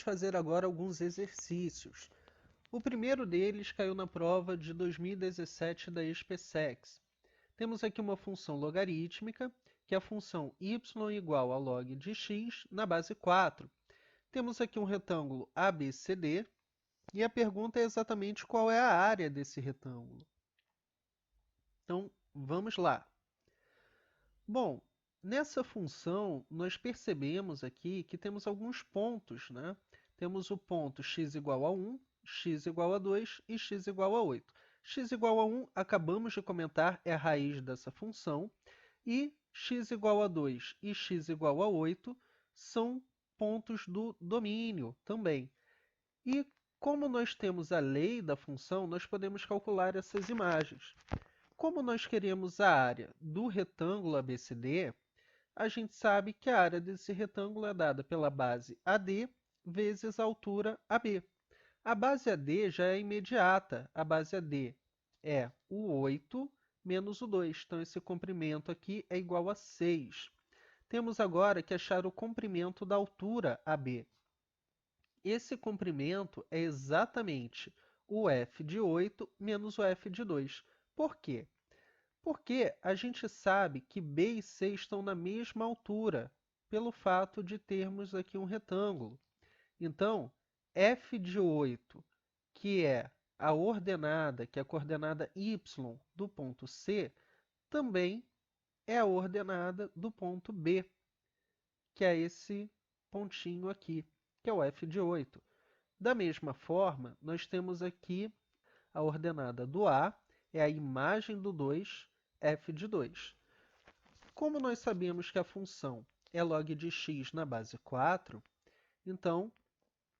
Vamos fazer agora alguns exercícios. O primeiro deles caiu na prova de 2017 da SpaceX. Temos aqui uma função logarítmica, que é a função y igual a log de x na base 4. Temos aqui um retângulo ABCD, e a pergunta é exatamente qual é a área desse retângulo. Então, vamos lá. Bom, nessa função, nós percebemos aqui que temos alguns pontos, né? Temos o ponto x igual a 1, x igual a 2 e x igual a 8. X igual a 1, acabamos de comentar, é a raiz dessa função, e x igual a 2 e x igual a 8 são pontos do domínio também. E como nós temos a lei da função, nós podemos calcular essas imagens. Como nós queremos a área do retângulo ABCD, a gente sabe que a área desse retângulo é dada pela base AD vezes a altura AB. A base AD já é imediata. A base AD é o 8 menos o 2. Então, esse comprimento aqui é igual a 6. Temos agora que achar o comprimento da altura AB. Esse comprimento é exatamente o f de 8 menos o f de 2. Por quê? Porque a gente sabe que B e C estão na mesma altura, pelo fato de termos aqui um retângulo. Então, f de 8, que é a ordenada, que é a coordenada y do ponto C, também é a ordenada do ponto B, que é esse pontinho aqui, que é o f de 8. Da mesma forma, nós temos aqui a ordenada do A, é a imagem do 2, f de 2. Como nós sabemos que a função é log de x na base 4, então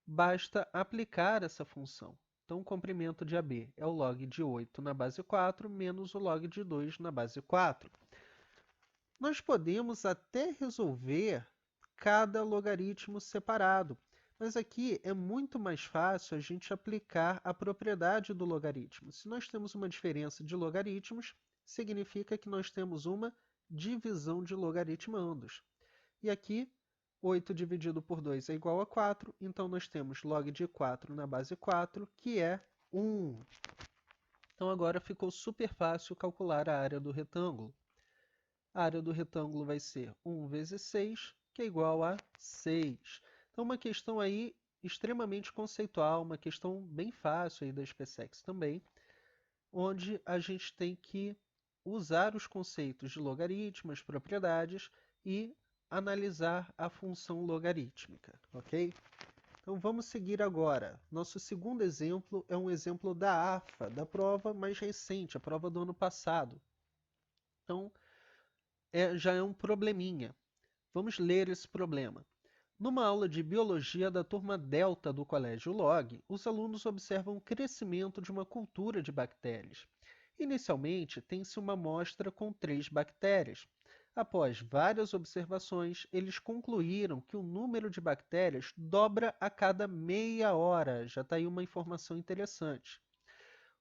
basta aplicar essa função. Então, o comprimento de AB é o log de 8 na base 4 menos o log de 2 na base 4. Nós podemos até resolver cada logaritmo separado, mas aqui é muito mais fácil a gente aplicar a propriedade do logaritmo. Se nós temos uma diferença de logaritmos, significa que nós temos uma divisão de logaritmandos. E aqui, 8 dividido por 2 é igual a 4, então nós temos log de 4 na base 4, que é 1. Então agora ficou super fácil calcular a área do retângulo. A área do retângulo vai ser 1 vezes 6, que é igual a 6. Então, uma questão aí extremamente conceitual, uma questão bem fácil aí da SpaceX também, onde a gente tem que usar os conceitos de logaritmo, as propriedades, e analisar a função logarítmica, ok? Então, vamos seguir agora. Nosso segundo exemplo é um exemplo da AFA, da prova mais recente, a prova do ano passado. Então, já é um probleminha. Vamos ler esse problema. Numa aula de biologia da turma Delta do Colégio Log, os alunos observam o crescimento de uma cultura de bactérias. Inicialmente, tem-se uma amostra com 3 bactérias. Após várias observações, eles concluíram que o número de bactérias dobra a cada meia hora. Já está aí uma informação interessante.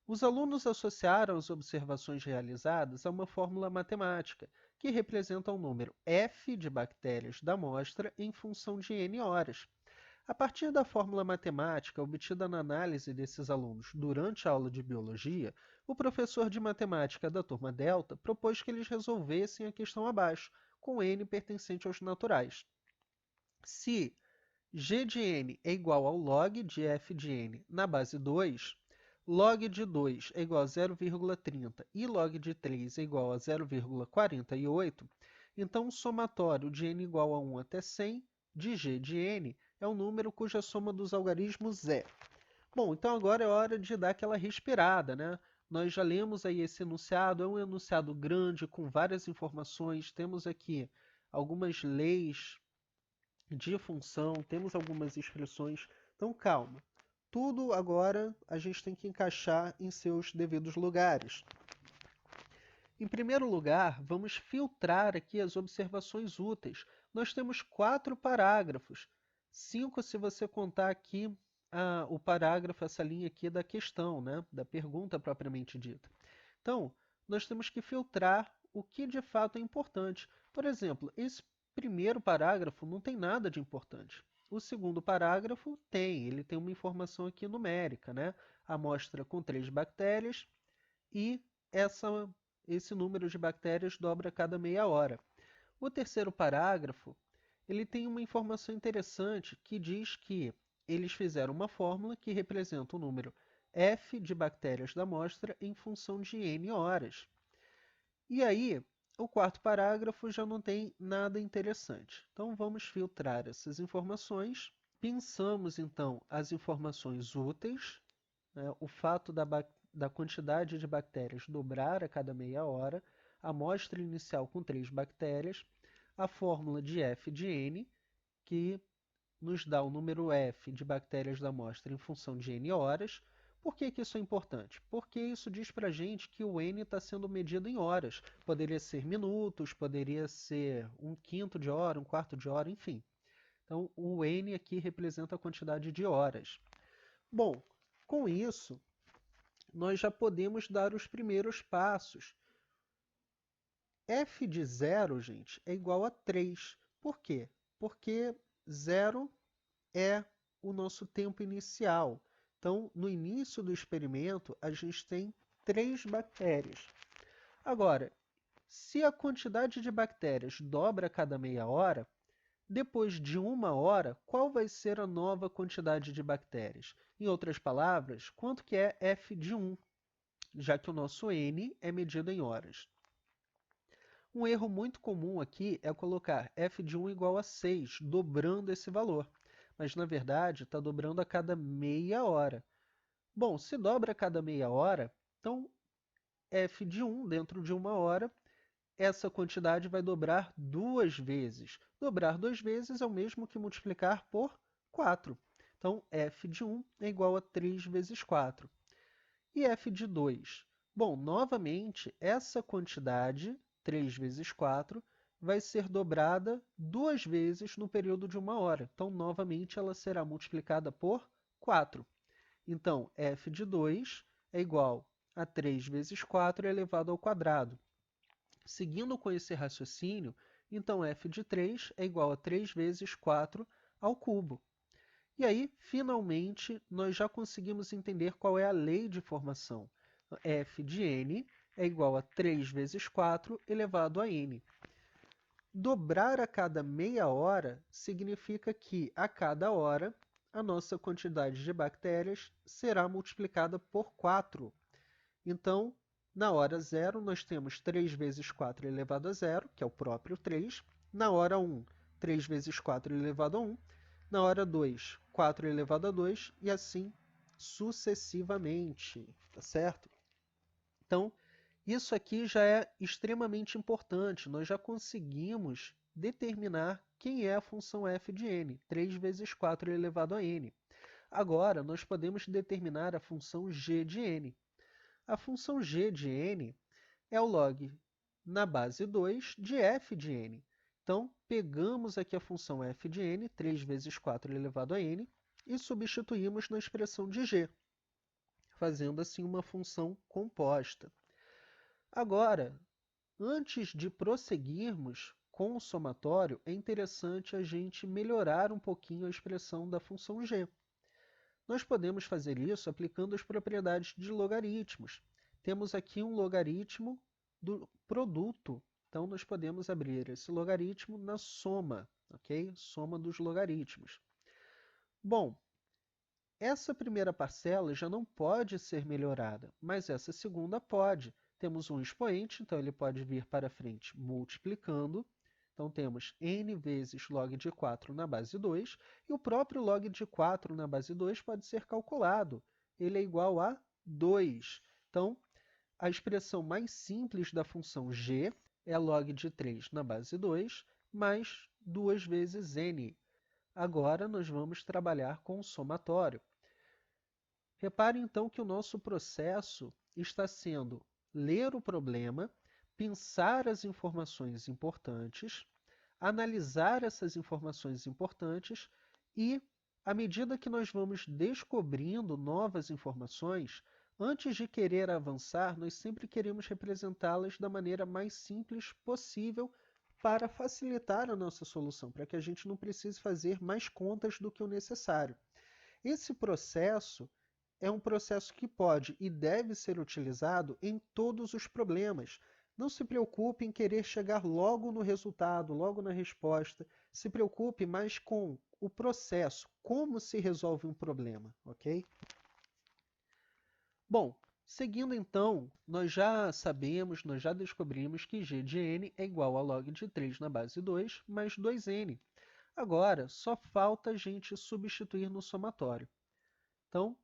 Os alunos associaram as observações realizadas a uma fórmula matemática, que representa o número f de bactérias da amostra em função de n horas. A partir da fórmula matemática obtida na análise desses alunos durante a aula de biologia, o professor de matemática da turma Delta propôs que eles resolvessem a questão abaixo, com n pertencente aos naturais. Se g de n é igual ao log de f de n na base 2, log de 2 é igual a 0,30 e log de 3 é igual a 0,48, então o somatório de n igual a 1 até 100 de g de n é um número cuja soma dos algarismos é. Bom, então agora é hora de dar aquela respirada, né? Nós já lemos aí esse enunciado, é um enunciado grande com várias informações, temos aqui algumas leis de função, temos algumas expressões, então calma. Tudo agora a gente tem que encaixar em seus devidos lugares. Em primeiro lugar, vamos filtrar aqui as observações úteis. Nós temos 4 parágrafos, 5 se você contar aqui o parágrafo, essa linha aqui da questão, né? Da pergunta propriamente dita. Então, nós temos que filtrar o que de fato é importante. Por exemplo, esse primeiro parágrafo não tem nada de importante. o segundo parágrafo ele tem uma informação aqui numérica, né? Amostra com 3 bactérias e esse número de bactérias dobra a cada meia hora. O terceiro parágrafo, ele tem uma informação interessante que diz que eles fizeram uma fórmula que representa o número F de bactérias da amostra em função de N horas. E aí, o quarto parágrafo já não tem nada interessante. Então, vamos filtrar essas informações. Pensamos, então, as informações úteis, né? O fato da quantidade de bactérias dobrar a cada meia hora, a amostra inicial com 3 bactérias, a fórmula de F de N, que nos dá o número F de bactérias da amostra em função de N horas. Por que isso é importante? Porque isso diz para a gente que o N está sendo medido em horas. Poderia ser minutos, poderia ser um quinto de hora, um quarto de hora, enfim. Então, o N aqui representa a quantidade de horas. Bom, com isso, nós já podemos dar os primeiros passos. F de 0, gente, é igual a 3. Por quê? Porque 0 é o nosso tempo inicial. Então, no início do experimento, a gente tem 3 bactérias. Agora, se a quantidade de bactérias dobra a cada meia hora, depois de 1 hora, qual vai ser a nova quantidade de bactérias? Em outras palavras, quanto que é F de 1, já que o nosso N é medido em horas. Um erro muito comum aqui é colocar F de 1 igual a 6, dobrando esse valor. Mas, na verdade, está dobrando a cada meia hora. Bom, se dobra a cada meia hora, então F de 1 dentro de 1 hora, essa quantidade vai dobrar 2 vezes. Dobrar 2 vezes é o mesmo que multiplicar por 4. Então, F de 1 é igual a 3 vezes 4. E F de 2? Bom, novamente, essa quantidade, 3 vezes 4, vai ser dobrada 2 vezes no período de 1 hora. Então, novamente, ela será multiplicada por 4. Então, F de 2 é igual a 3 vezes 4 elevado ao quadrado. Seguindo com esse raciocínio, então F de 3 é igual a 3 vezes 4 ao cubo. E aí, finalmente, nós já conseguimos entender qual é a lei de formação. F de n é igual a 3 vezes 4 elevado a n. Dobrar a cada meia hora significa que, a cada hora, a nossa quantidade de bactérias será multiplicada por 4. Então, na hora 0, nós temos 3 vezes 4 elevado a 0, que é o próprio 3. Na hora 1, 3 vezes 4 elevado a 1. Na hora 2, 4 elevado a 2, e assim sucessivamente, tá certo? Então, isso aqui já é extremamente importante. Nós já conseguimos determinar quem é a função f de n, 3 vezes 4 elevado a n. Agora, nós podemos determinar a função g de n. A função g de n é o log na base 2 de f de n. Então, pegamos aqui a função f de n, 3 vezes 4 elevado a n, e substituímos na expressão de g, fazendo assim uma função composta. Agora, antes de prosseguirmos com o somatório, é interessante a gente melhorar um pouquinho a expressão da função g. Nós podemos fazer isso aplicando as propriedades de logaritmos. Temos aqui um logaritmo do produto. Então, nós podemos abrir esse logaritmo na soma, ok? Soma dos logaritmos. Bom, essa primeira parcela já não pode ser melhorada, mas essa segunda pode. Temos um expoente, então ele pode vir para frente multiplicando. Então, temos n vezes log de 4 na base 2, e o próprio log de 4 na base 2 pode ser calculado. Ele é igual a 2. Então, a expressão mais simples da função g é log de 3 na base 2, mais 2 vezes n. Agora, nós vamos trabalhar com o somatório. Repare, então, que o nosso processo está sendo ler o problema, pensar as informações importantes, analisar essas informações importantes e, à medida que nós vamos descobrindo novas informações, antes de querer avançar, nós sempre queremos representá-las da maneira mais simples possível para facilitar a nossa solução, para que a gente não precise fazer mais contas do que o necessário. Esse processo é um processo que pode e deve ser utilizado em todos os problemas. Não se preocupe em querer chegar logo no resultado, logo na resposta. Se preocupe mais com o processo, como se resolve um problema, ok? Bom, seguindo então, nós já sabemos, nós já descobrimos que g de n é igual a log de 3 na base 2 mais 2n. Agora, só falta a gente substituir no somatório. Então,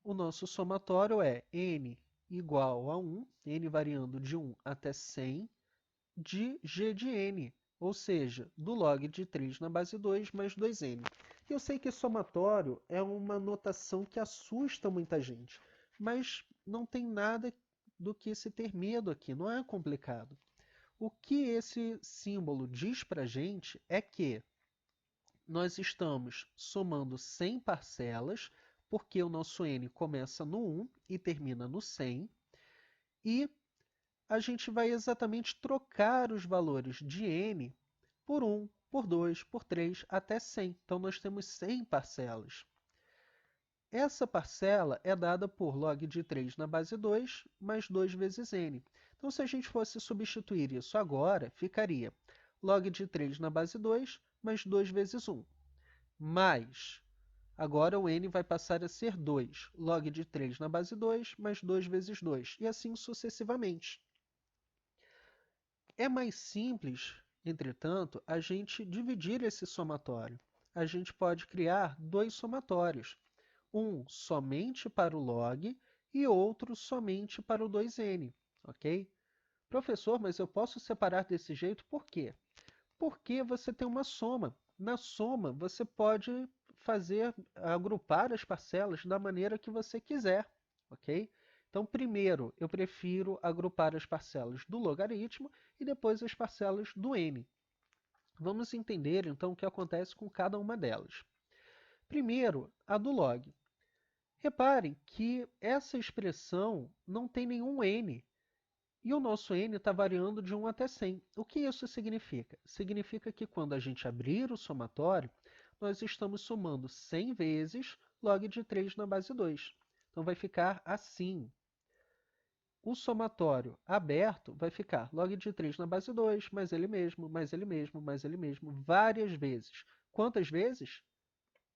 o nosso somatório é n igual a 1, n variando de 1 até 100, de g de n, ou seja, do log de 3 na base 2 mais 2n. Eu sei que somatório é uma notação que assusta muita gente, mas não tem nada do que se ter medo aqui, não é complicado. O que esse símbolo diz para a gente é que nós estamos somando 100 parcelas, porque o nosso n começa no 1 e termina no 100, e a gente vai exatamente trocar os valores de n por 1, por 2, por 3, até 100. Então, nós temos 100 parcelas. Essa parcela é dada por log de 3 na base 2, mais 2 vezes n. Então, se a gente fosse substituir isso agora, ficaria log de 3 na base 2, mais 2 vezes 1. Mais, agora o n vai passar a ser 2, log de 3 na base 2, mais 2 vezes 2, e assim sucessivamente. É mais simples, entretanto, a gente dividir esse somatório. A gente pode criar dois somatórios, um somente para o log e outro somente para o 2n, ok? Professor, mas eu posso separar desse jeito por quê? Porque você tem uma soma. Na soma, você pode agrupar as parcelas da maneira que você quiser, ok? Então, primeiro, eu prefiro agrupar as parcelas do logaritmo e depois as parcelas do n. Vamos entender, então, o que acontece com cada uma delas. Primeiro, a do log. Reparem que essa expressão não tem nenhum n, e o nosso n está variando de 1 até 100. O que isso significa? Significa que quando a gente abrir o somatório, nós estamos somando 100 vezes log de 3 na base 2. Então, vai ficar assim. O somatório aberto vai ficar log de 3 na base 2, mais ele mesmo, mais ele mesmo, mais ele mesmo, várias vezes. Quantas vezes?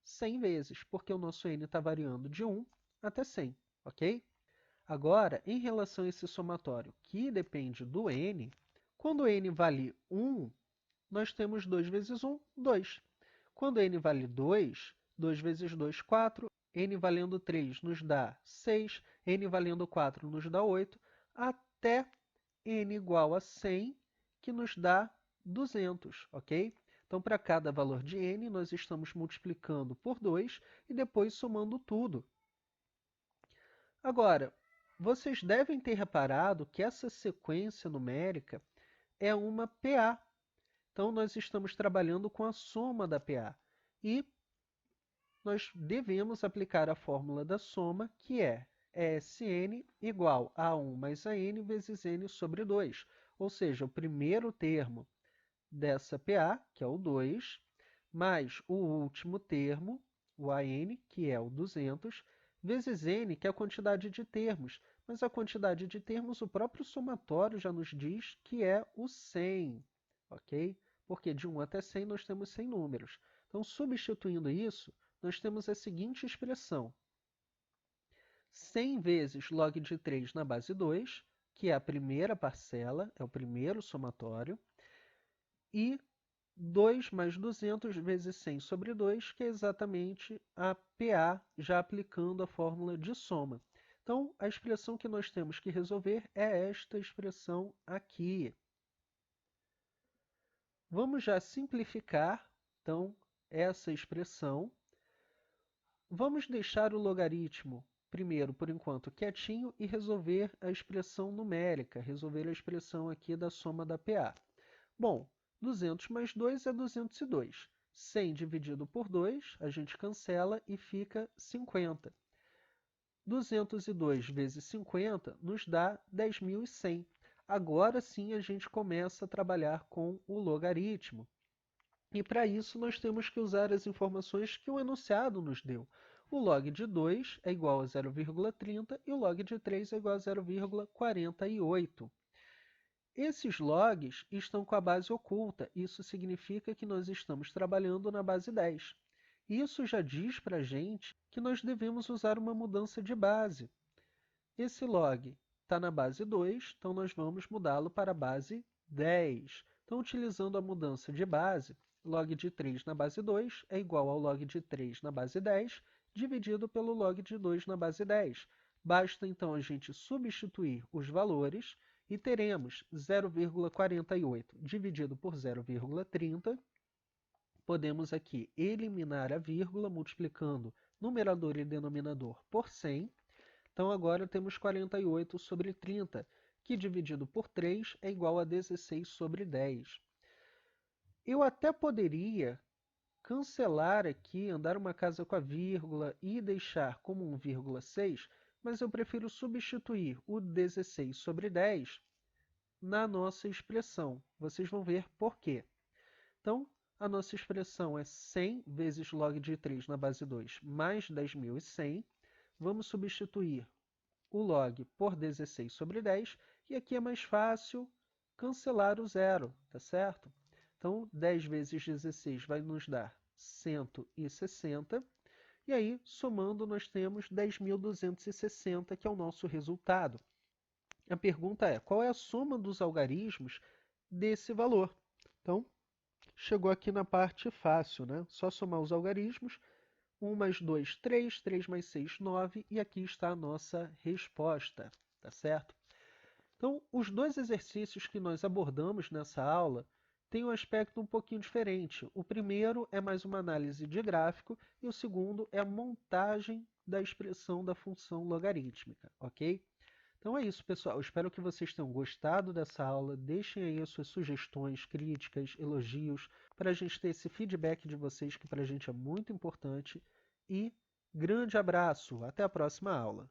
100 vezes, porque o nosso n está variando de 1 até 100, ok? Agora, em relação a esse somatório que depende do n, quando n vale 1, nós temos 2 vezes 1, 2. Quando n vale 2, 2 vezes 2, 4. N valendo 3 nos dá 6. N valendo 4 nos dá 8. Até n igual a 100, que nos dá 200, ok? Então, para cada valor de n, nós estamos multiplicando por 2 e depois somando tudo. Agora, vocês devem ter reparado que essa sequência numérica é uma PA. Então, nós estamos trabalhando com a soma da PA. E nós devemos aplicar a fórmula da soma, que é Sn igual a 1 mais a n vezes n sobre 2. Ou seja, o primeiro termo dessa PA, que é o 2, mais o último termo, o AN, que é o 200, vezes n, que é a quantidade de termos. Mas a quantidade de termos, o próprio somatório já nos diz que é o 100, ok? Porque de 1 até 100 nós temos 100 números. Então, substituindo isso, nós temos a seguinte expressão. 100 vezes log de 3 na base 2, que é a primeira parcela, é o primeiro somatório, e 2 mais 200 vezes 100 sobre 2, que é exatamente a PA, já aplicando a fórmula de soma. Então, a expressão que nós temos que resolver é esta expressão aqui. Vamos já simplificar, então, essa expressão. Vamos deixar o logaritmo, primeiro, por enquanto, quietinho e resolver a expressão numérica, resolver a expressão aqui da soma da PA. Bom, 200 mais 2 é 202. 100 dividido por 2, a gente cancela e fica 50. 202 vezes 50 nos dá 10.100. Agora sim a gente começa a trabalhar com o logaritmo. E para isso nós temos que usar as informações que o enunciado nos deu. O log de 2 é igual a 0,30 e o log de 3 é igual a 0,48. Esses logs estão com a base oculta, isso significa que nós estamos trabalhando na base 10. Isso já diz para a gente que nós devemos usar uma mudança de base. Esse log está na base 2, então nós vamos mudá-lo para a base 10. Então, utilizando a mudança de base, log de 3 na base 2 é igual ao log de 3 na base 10, dividido pelo log de 2 na base 10. Basta, então, a gente substituir os valores e teremos 0,48 dividido por 0,30. Podemos aqui eliminar a vírgula, multiplicando numerador e denominador por 100. Então, agora temos 48 sobre 30, que dividido por 3 é igual a 16 sobre 10. Eu até poderia cancelar aqui, andar uma casa com a vírgula e deixar como 1,6, mas eu prefiro substituir o 16 sobre 10 na nossa expressão. Vocês vão ver por quê. Então, a nossa expressão é 100 vezes log de 3 na base 2 mais 10.100. Vamos substituir o log por 16 sobre 10, e aqui é mais fácil cancelar o zero, tá certo? Então, 10 vezes 16 vai nos dar 160, e aí, somando, nós temos 10.260, que é o nosso resultado. A pergunta é, qual é a soma dos algarismos desse valor? Então, chegou aqui na parte fácil, né? Só somar os algarismos. 1 mais 2, 3, 3 mais 6, 9, e aqui está a nossa resposta, tá certo? Então, os dois exercícios que nós abordamos nessa aula têm um aspecto um pouquinho diferente. O primeiro é mais uma análise de gráfico e o segundo é a montagem da expressão da função logarítmica, ok? Então é isso, pessoal. Espero que vocês tenham gostado dessa aula. Deixem aí as suas sugestões, críticas, elogios, para a gente ter esse feedback de vocês, que para a gente é muito importante. E grande abraço! Até a próxima aula!